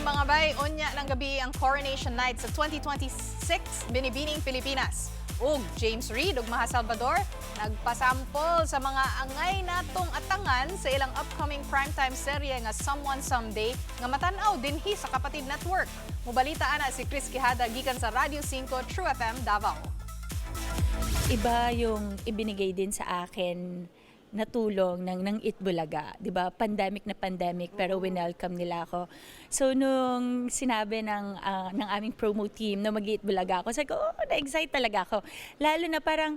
mga bay, unya ng gabi ang Coronation Night sa 2026 Binibining Pilipinas. Ug James Reid ug Maha Salvador nagpasampol sa mga angay natong atangan sa ilang upcoming primetime serye nga Someone Someday nga matanaw dinhi sa Kapatid Network. Mubalita ana si Chris Quijada gikan sa Radio 5 True FM Davao. Iba yung ibinigay din sa akin na tulong ng Itbulaga, 'di ba? Pandemic na pandemic pero winelcome nila ako. So nung sinabi ng aming promo team na mag-Itbulaga ako, sabi ko, na-excite talaga ako. Lalo na parang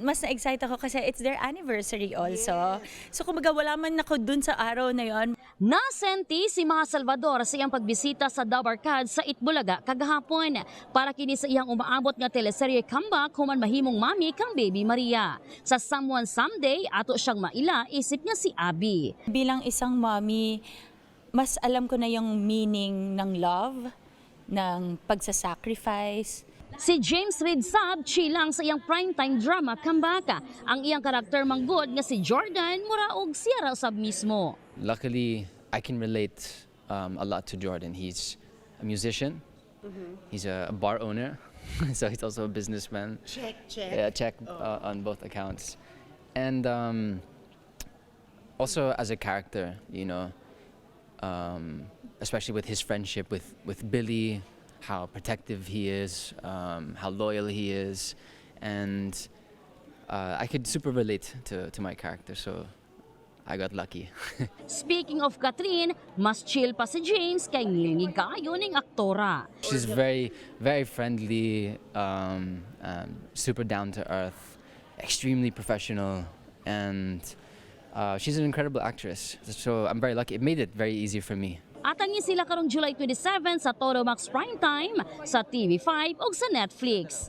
mas na-excite ako kasi it's their anniversary also. So kumbaga wala man ako dun sa araw na yon. Nasenti si Maha Salvador sa iyang pagbisita sa Dabarkad sa Itbulaga kagahapon para kini sa iyang umaabot nga teleserye comeback human mahimong mami kang Baby Maria. Sa Someone Someday, ato siyang maila, isip niya si Abby. Bilang isang mommy, mas alam ko na yung meaning ng love, ng pagsasacrifice. Si James Reid sab chilang sa iyang primetime drama comeback. Ang iyang karakter manggod nga si Jordan mura og siya raw sab mismo. Luckily, I can relate a lot to Jordan. He's a musician. He's a bar owner, so he's also a businessman. Check. Yeah, check on both accounts. And also as a character, you know, especially with his friendship with Billy, how protective he is, how loyal he is, and I could super relate to my character, so I got lucky. Speaking of Catherine, mas chill pa si James kay ngilingig kaayo ning aktora. She's very, very friendly, super down to earth, extremely professional, and she's an incredible actress. So I'm very lucky. It made it very easy for me. Atangin sila karong July 27 sa Todo Max Primetime sa TV5 ug sa Netflix.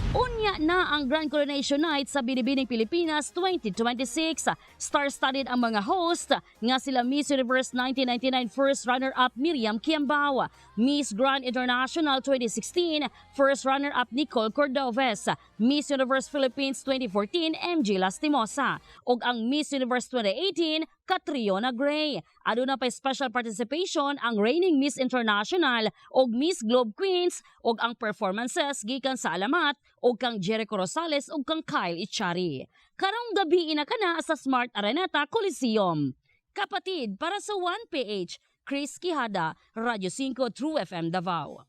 Unya na ang Grand Coronation Night sa Binibining Pilipinas 2026. Star-studded ang mga host nga sila Miss Universe 1999 first runner-up Miriam Kiambao, Miss Grand International 2016 first runner-up Nicole Cordoves, Miss Universe Philippines 2014 MJ Lastimosa, ug ang Miss Universe 2018 Catriona Gray. Aduna pa special participation ang reigning Miss International ug Miss Globe Queens ug ang performances gikan sa Alamat ug kang Jericho Rosales ug kang Kyle Echari. Karong gabi ina kana sa Smart Araneta Coliseum. Kapatid para sa 1PH, Chris Quijada, Radio 5 True FM Davao.